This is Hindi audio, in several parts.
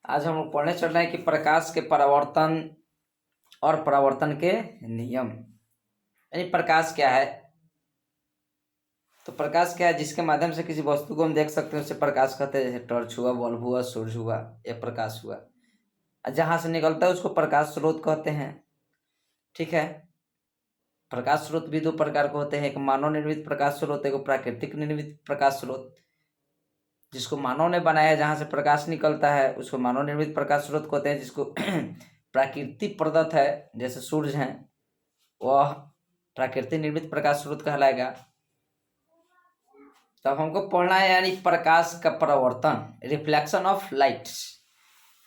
आज हम लोग पढ़ने चल रहे हैं कि प्रकाश के परावर्तन और परावर्तन के नियम। यानी प्रकाश क्या है? तो प्रकाश क्या है? जिसके माध्यम से किसी वस्तु को हम देख सकते हैं उसे प्रकाश कहते हैं। जैसे टॉर्च हुआ, बल्ब हुआ, सूरज हुआ, यह प्रकाश हुआ। जहां से निकलता है उसको प्रकाश स्रोत कहते हैं। ठीक है। प्रकाश स्रोत भी दो प्रकार के होते हैं, एक मानव निर्मित प्रकाश स्रोत, एक प्राकृतिक निर्मित प्रकाश स्रोत। जिसको मानव ने बनाया, जहां से प्रकाश निकलता है उसको मानव निर्मित प्रकाश स्रोत कहते हैं। जिसको प्राकृतिक प्रदत्त है, जैसे सूरज है, वह प्राकृतिक निर्मित प्रकाश स्रोत कहलाएगा। तब हमको पढ़ना है यानी प्रकाश का परावर्तन, रिफ्लेक्शन ऑफ लाइट।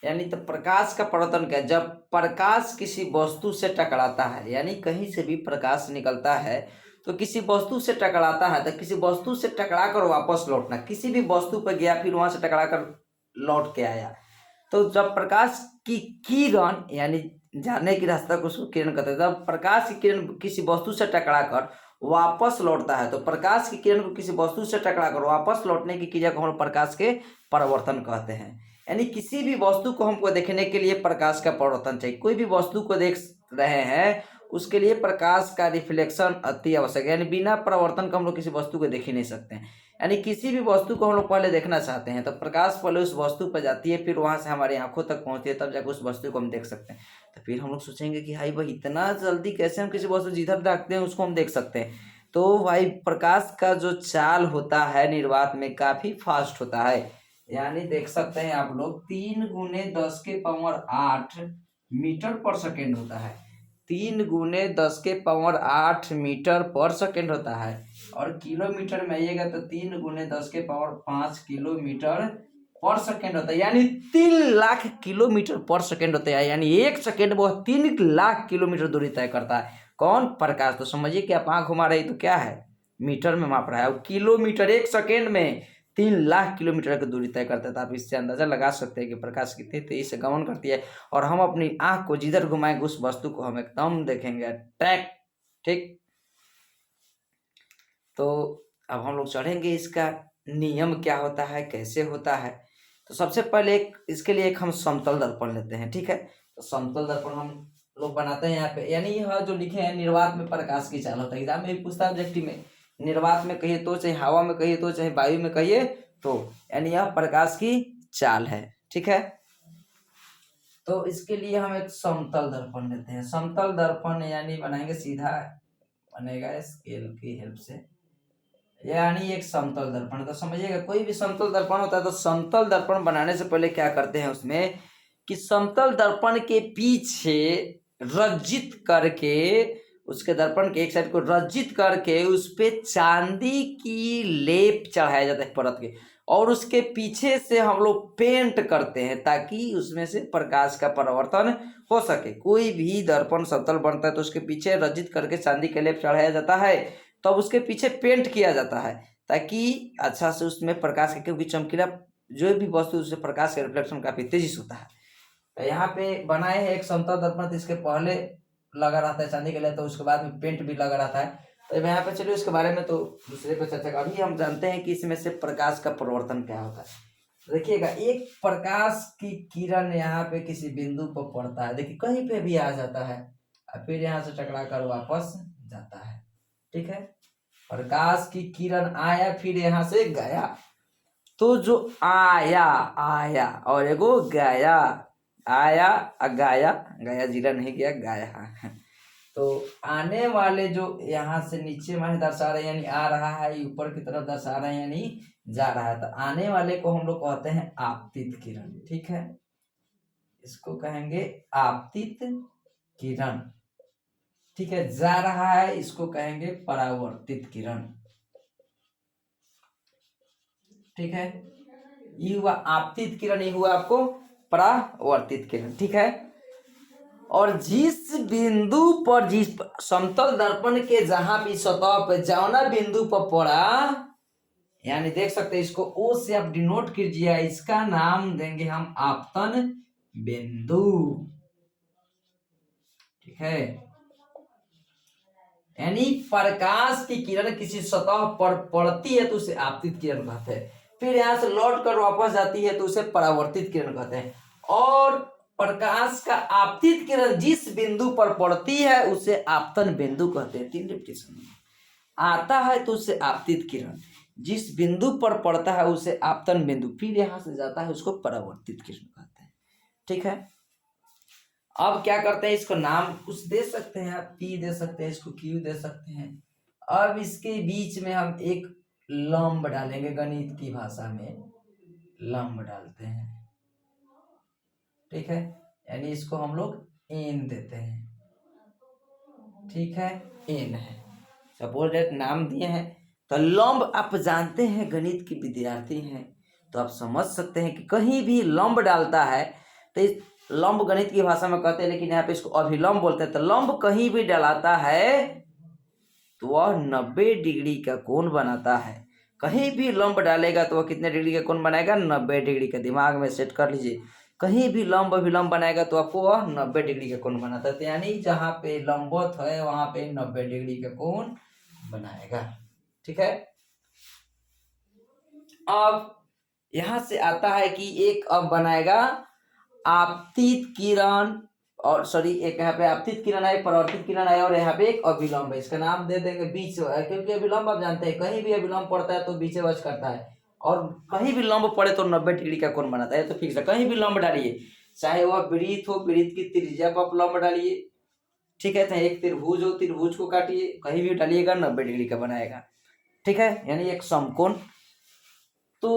यानी तो प्रकाश का परावर्तन क्या है? जब प्रकाश किसी वस्तु से टकराता है, यानी कहीं से भी प्रकाश निकलता है तो किसी वस्तु से टकराता है, तो किसी वस्तु से टकरा कर वापस लौटना। किसी भी वस्तु पर गया फिर वहां से टकरा कर लौट के आया। तो जब प्रकाश की किरण, यानी जाने की रास्ता को उसको किरण कहते हैं, जब प्रकाश की किरण किसी वस्तु से टकरा कर वापस लौटता है, तो प्रकाश की किरण को किसी वस्तु से टकरा कर वापस लौटने की क्रिया को हम प्रकाश के परावर्तन कहते हैं। यानी किसी भी वस्तु को हमको देखने के लिए प्रकाश का परावर्तन चाहिए। कोई भी वस्तु को देख रहे हैं उसके लिए प्रकाश का रिफ्लेक्शन अति आवश्यक है। यानी बिना परावर्तन का हम लोग किसी वस्तु को देख ही नहीं सकते हैं। यानी किसी भी वस्तु को हम लोग पहले देखना चाहते हैं तो प्रकाश पहले उस वस्तु पर जाती है, फिर वहां से हमारी आंखों तक पहुंचती है, तब जाकर उस वस्तु को हम देख सकते हैं। तो फिर हम लोग सोचेंगे कि भाई भाई इतना जल्दी कैसे हम किसी वस्तु जिधर देखते हैं उसको हम देख सकते हैं? तो भाई प्रकाश का जो चाल होता है निर्वात में काफी फास्ट होता है। यानी देख सकते हैं आप लोग 3 × 10⁸ मीटर पर सेकेंड होता है। 3 × 10⁸ मीटर पर सेकेंड होता है। और किलोमीटर में आइएगा तो 3 × 10⁵ किलोमीटर पर सेकेंड होता है। यानी 3 लाख किलोमीटर पर सेकेंड होता है। यानी 1 सेकेंड वो 3 लाख किलोमीटर दूरी तय करता है। कौन? प्रकाश। तो समझिए कि आप आंख घुमा रही तो क्या है? मीटर में माप रहा है। और किलोमीटर 1 सेकेंड में 3 लाख किलोमीटर की दूरी तय करता है। तो आप इससे अंदाजा लगा सकते हैं कि प्रकाश कितनी तेजी से गमन करती है। और हम अपनी आंख को जिधर घुमाएंगे उस वस्तु को हम एकदम देखेंगे टैक। ठीक। तो अब हम लोग चढ़ेंगे इसका नियम क्या होता है, कैसे होता है। तो सबसे पहले इसके लिए एक हम समतल दर्पण लेते हैं। ठीक है। तो समतल दर्पण हम लोग बनाते हैं यहाँ पे। यानी यह जो लिखे हैं निर्वात में प्रकाश की चाल होता है। एग्जाम में भी पूछता है ऑब्जेक्टिव में। निर्वात में कहिए तो, चाहे हवा में कहिए तो, चाहे वायु में कहिए तो, यानी यह प्रकाश की चाल है। ठीक है। तो इसके लिए हम एक समतल दर्पण लेते हैं। समतल दर्पण यानी बनाएंगे, सीधा बनेगा स्केल की हेल्प से, यानी एक समतल दर्पण। तो समझिएगा कोई भी समतल दर्पण होता है तो समतल दर्पण बनाने से पहले क्या करते हैं उसमें कि समतल दर्पण के पीछे रज्जित करके, उसके दर्पण के एक साइड को रज्जित करके उस पे चांदी की लेप चढ़ाया जाता है परत के, और उसके पीछे से हम लोग पेंट करते हैं ताकि उसमें से प्रकाश का परावर्तन हो सके। कोई भी दर्पण समतल बनता है तो उसके पीछे रज्जित करके चांदी के लेप चढ़ाया जाता है, तब उसके पीछे पेंट किया जाता है ताकि अच्छा से उसमें प्रकाश के, क्योंकि चमकीला जो भी वस्तु उससे प्रकाश का रिफ्लेक्शन काफी तेजी से होता है। तो यहाँ पे बनाए हैं एक समतल दर्पण। इसके पहले लगा रहता है चांदी के लिए, तो उसके बाद में पेंट भी लगा रहता है। तो यहाँ पे चलिए उसके बारे में तो दूसरे पे चर्चा कर। अभी हम जानते हैं कि इसमें से प्रकाश का परावर्तन क्या होता है। देखिएगा, एक प्रकाश की किरण यहाँ पे किसी बिंदु पर पड़ता है, देखिए कहीं पे भी आ जाता है और फिर यहाँ से टकरा कर वापस जाता है। ठीक है। प्रकाश की किरण आया फिर यहाँ से गया, तो जो आया आया और एगो गया, आया गाया, गाया जिला नहीं गया, गाया। तो आने वाले जो यहाँ से नीचे माने दर्शा रहे यानी आ रहा है, ऊपर की तरफ दर्शा रहे यानी जा रहा है। तो आने वाले को हम लोग कहते हैं आपतित किरण। ठीक है। इसको कहेंगे आपतित किरण। ठीक है। जा रहा है इसको कहेंगे परावर्तित किरण। ठीक है। ये हुआ आपतित किरण, ये हुआ आपको परावर्तित किरण। ठीक है। और जिस बिंदु पर, जिस समतल दर्पण के जहां भी सतह पर जौना बिंदु पर पड़ा, यानी देख सकते हैं इसको ओ से आप डिनोट कीजिए, इसका नाम देंगे हम आपतन बिंदु। ठीक है। यानी प्रकाश की किरण किसी सतह पर पड़ती है तो उसे आपतित किरण कहते हैं। फिर यहाँ से लौट कर वापस जाती है तो उसे परावर्तित किरण कहते हैं। और प्रकाश का आपतित किरण जिस बिंदु पर पड़ती है उसे आपतन बिंदु कहते हैं। 3 रिपीटेशन आता है तो उसे आपतित किरण, जिस बिंदु पर पड़ता है उसे आपतन बिंदु, फिर यहां से जाता है उसको परावर्तित किरण कहते हैं। ठीक है, अब क्या करते हैं, इसको नाम कुछ दे सकते हैं, आप पी दे सकते हैं, इसको क्यू दे सकते हैं। अब इसके बीच में हम एक लंब डालेंगे, गणित की भाषा में लंब डालते हैं। ठीक है, यानी इसको हम लोग एन देते हैं। ठीक है, एन है, सपोज दैट नाम दिए हैं। तो लंब आप जानते हैं, गणित के विद्यार्थी हैं तो आप समझ सकते हैं कि कहीं भी लंब डालता है तो इस लंब गणित की भाषा में कहते हैं, लेकिन यहाँ पे इसको अभिलंब बोलते हैं। तो लंब कहीं भी डालाता है तो वह 90 डिग्री का कोण बनाता है। कहीं भी लंब डालेगा तो वह कितने डिग्री का कोण बनाएगा, 90 डिग्री का। दिमाग में सेट कर लीजिए, कहीं भी लंब अभिलंब बनाएगा तो आपको वह 90 डिग्री का कोण बनाता है। यानी जहां पे लंबवत है वहां पे 90 डिग्री का कोण बनाएगा। ठीक है, अब यहां से आता है कि एक अब बनाएगा आपतित किरण, और सॉरी एक यहाँ पे आपतित किरण है, परावर्तित किरण है, और यहाँ पे एक अभिलंब है। इसका नाम दे देंगे बीच, क्योंकि अभिलंब आप जानते हैं कहीं भी अभिलंब पड़ता है तो बीचे वच करता है, और कहीं भी लंब पड़े तो 90 डिग्री का कोण बनाता है। तो फिक्स है, कहीं भी लंब डालिए, चाहे वह वृत्त हो, वृत्त की त्रिज्या पर आप लंब डालिए। ठीक है, चाहे एक त्रिभुज हो, त्रिभुज को काटिए, कहीं भी डालिएगा 90 डिग्री का बनाएगा। ठीक है, यानी एक समकोण। तो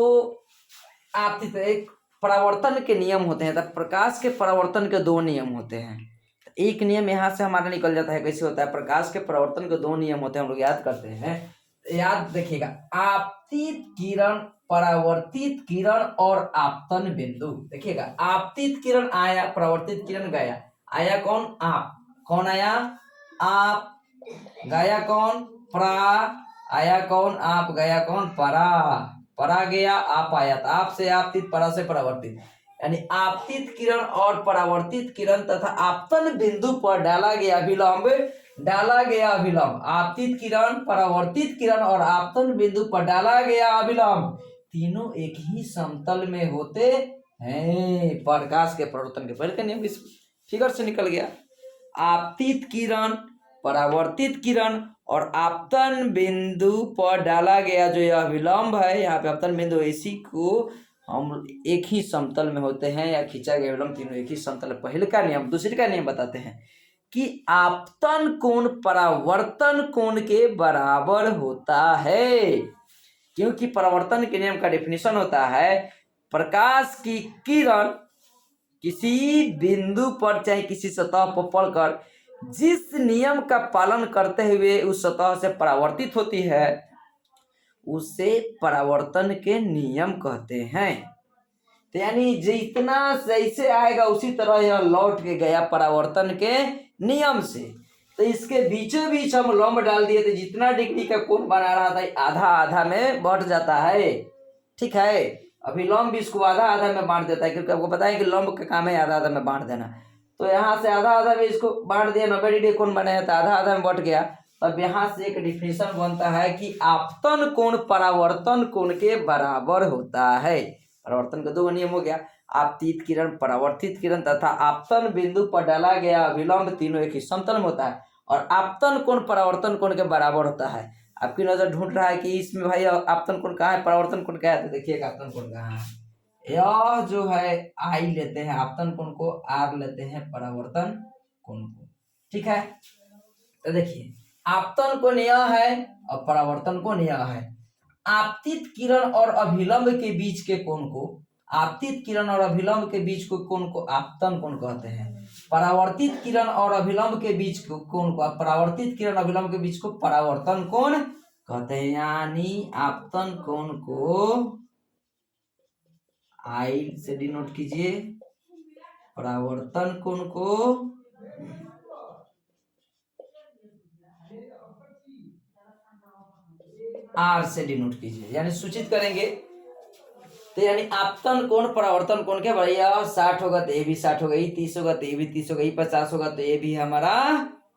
आपतित एक परावर्तन के नियम होते हैं, तो प्रकाश के परावर्तन के 2 नियम होते हैं। एक नियम यहाँ से हमारा निकल जाता है, कैसे होता है, प्रकाश के परावर्तन के 2 नियम होते हैं, हम लोग याद करते हैं। याद देखिएगा, आपतित किरण, परावर्तित किरण और आपतन बिंदु। देखिएगा, आपतित किरण आया, परावर्तित किरण गया, आया कौन, आप, कौन आया, आप, गया कौन, परा, आया कौन, आप, गया कौन, परा, परा गया, आप आया, आप से आपतित, परा से परावर्तित। यानी आपतित किरण और परावर्तित किरण तथा आपतन बिंदु पर डाला गया अभिलंब, डाला गया अभिलंब, आपतित किरण, परावर्तित किरण और आपतन बिंदु पर डाला गया अभिलंब, तीनों एक ही समतल में होते हैं। प्रकाश के परावर्तन के पहले का नियम इस फिगर से निकल गया। आपतित किरण, परावर्तित किरण और आपतन बिंदु पर डाला गया जो यह अभिलंब है, यहाँ पे आपतन बिंदु, इसी को हम एक ही समतल में होते हैं, या खींचा गया अभिलंब तीनों एक ही समतल। पहले का नियम, दूसरे का नियम बताते हैं कि आपतन कोण परावर्तन कोण के बराबर होता है, क्योंकि परावर्तन के नियम का डेफिनेशन होता है, प्रकाश की किरण किसी बिंदु पर चाहे किसी सतह पर पड़कर जिस नियम का पालन करते हुए उस सतह से परावर्तित होती है उसे परावर्तन के नियम कहते हैं। तो यानी जितना जैसे आएगा उसी तरह यह लौट के गया परावर्तन के नियम से। तो इसके बीचों बीच हम लंब डाल दिए तो जितना डिग्री का कोण बना रहा था आधा आधा में बढ़ जाता है। ठीक है, अभी लंब इसको आधा आधा में बांट देता है, क्योंकि आपको पता है कि लंब का काम है आधा आधा में बांट देना। तो यहाँ से आधा आधा में इसको बांट दिया, 90 डिग्री कोण बनाया तो आधा आधा में बढ़ गया। तब यहाँ से एक डिफिनेशन बनता है कि आपतन कोण परावर्तन कोण के बराबर होता है। परावर्तन का 2 नियम हो गया, आपतित किरण, परावर्तित किरण तथा आपतन बिंदु पर डाला गया अभिलंब तीनों एक ही समतल में होता है, और आपतन कोण परावर्तन कोण के बराबर होता है। आपकी नजर ढूंढ रहा है कि इसमें भाई आपतन कोण कहाँ है, परावर्तन कोण क्या है, तो देखिएगा आपतन कोण कहाँ है। यह जो है आई लेते हैं आपतन कोण को, आर लेते हैं परावर्तन कोण को। ठीक है, तो देखिए आपतन कोण यह है और परावर्तन कोण यह है। आपतित किरण और अभिलंब के बीच के कोण को, आपतित किरण और अभिलंब के बीच के कोण को आपतन कोण कहते हैं। परावर्तित किरण और अभिलंब के बीच के कोण को, परावर्तित किरण अभिलंब के बीच को परावर्तन कोण कहते हैं। यानी आपतन कोण को आई से डिनोट कीजिए, परावर्तन कोण को आर से डिनोट कीजिए, यानी सूचित करेंगे। तो यानी आपतन कोण परावर्तन कोण के भैया 60 होगा तो ये भी 60 होगा, ये 30 होगा तो ये भी 30 होगा, ये 50 होगा तो ये भी हमारा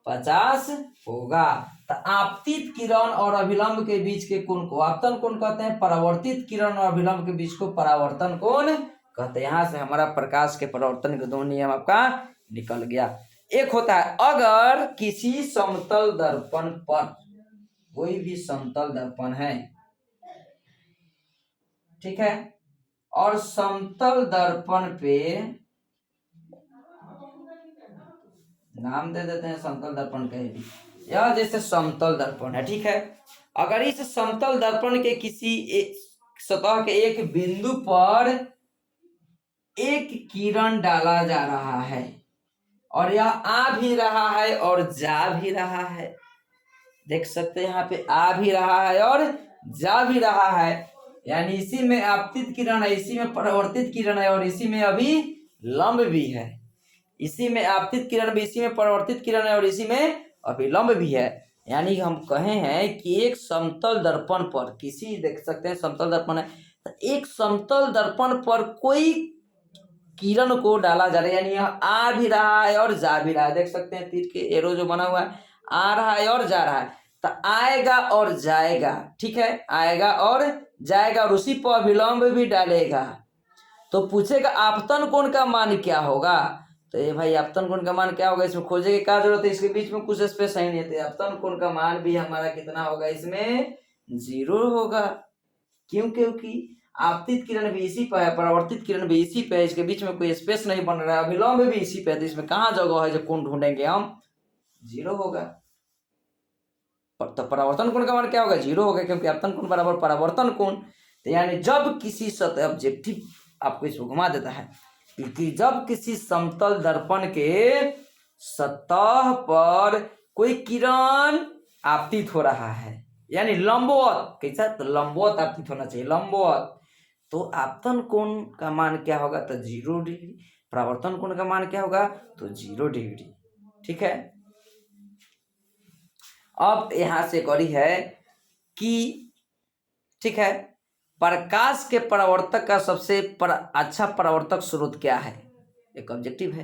50 होगा। तो आपतित किरण और अभिलंब के बीच के कोण को आपतन कोण कहते हैं, परावर्तित किरण और अभिलंब के बीच को परावर्तन कोण कहते यहाँ से हमारा प्रकाश के परावर्तन के दो नियम आपका निकल गया। एक होता है अगर किसी समतल दर्पण पर, कोई भी समतल दर्पण है, ठीक है, और समतल दर्पण पे नाम दे देते हैं समतल दर्पण कहीं भी, यह जैसे समतल दर्पण है, ठीक है, अगर इस समतल दर्पण के किसी सतह के एक बिंदु पर एक किरण डाला जा रहा है और यह आ भी रहा है और जा भी रहा है, देख सकते हैं यहाँ पे आ भी रहा है और जा भी रहा है, यानी इसी में आपतित किरण है, इसी में परावर्तित किरण है और इसी में अभी लंब भी है, इसी में आपतित किरण भी, इसी में परावर्तित किरण है और इसी में अभिलंब भी है। यानी हम कहे हैं कि एक समतल दर्पण पर किसी, देख सकते हैं समतल दर्पण है, तो एक समतल दर्पण पर कोई किरण को डाला जा रहा है, यानी यह आ भी रहा है और जा भी रहा है, देख सकते हैं तीर के एरो जो बना हुआ है, आ रहा है और जा रहा है, तो आएगा और जाएगा, ठीक है, आएगा और जाएगा और उसी पर अभिलंब भी डालेगा। तो पूछेगा आपतन कोण का मान क्या होगा, तो ये भाई आपतन कोण का मान क्या होगा, इसमें खोजे की क्या जरूरत है, इसके बीच में कुछ स्पेस ही नहीं है, आपतन कोण का मान भी हमारा कितना होगा, इसमें 0 होगा। क्यों? क्योंकि आपतित किरण भी इसी पर है, परावर्तित किरण भी इसी पे है, इसके बीच में कोई स्पेस नहीं बन रहा है, अभिलंब भी इसी पे है, तो इसमें कहाँ जगह है जो कोण ढूंढेंगे हम, 0 होगा। तो परावर्तन कोण का मान क्या होगा, 0 होगा, क्योंकि आपतन कोण बराबर परावर्तन कोण। तो यानी जब किसी सतह, ऑब्जेक्टिव आपको इसको घुमा देता है, क्योंकि जब किसी समतल दर्पण के सतह पर कोई किरण आपतित हो रहा है, यानी लंबवत, कैसा, तो लंबवत आपतित होना चाहिए, लंबवत, तो आपतन कोण का मान क्या होगा, तो 0 डिग्री, परावर्तन कोण का मान क्या होगा, तो 0 डिग्री, ठीक है। अब यहां से करी है कि, ठीक है, प्रकाश के परावर्तक का सबसे अच्छा परावर्तक स्रोत क्या है, एक ऑब्जेक्टिव है,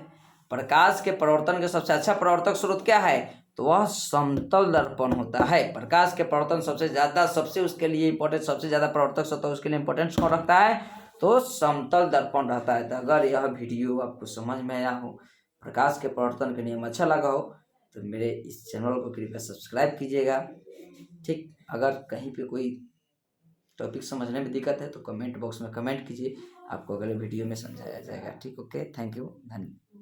प्रकाश के परावर्तन का सबसे अच्छा परावर्तक स्रोत क्या है, तो वह समतल दर्पण होता है। प्रकाश के परावर्तन सबसे ज्यादा, सबसे उसके लिए इंपॉर्टेंट, सबसे ज्यादा परावर्तक स्रोत उसके लिए इंपॉर्टेंस कौन रखता है, तो समतल दर्पण रहता है। तो अगर यह वीडियो आपको समझ में आया हो, प्रकाश के परावर्तन का नियम अच्छा लगा हो, तो मेरे इस चैनल को कृपया सब्सक्राइब कीजिएगा, ठीक। अगर कहीं पे कोई टॉपिक समझने में दिक्कत है तो कमेंट बॉक्स में कमेंट कीजिए, आपको अगले वीडियो में समझाया जाएगा, ठीक। ओके, थैंक यू, धन्यवाद।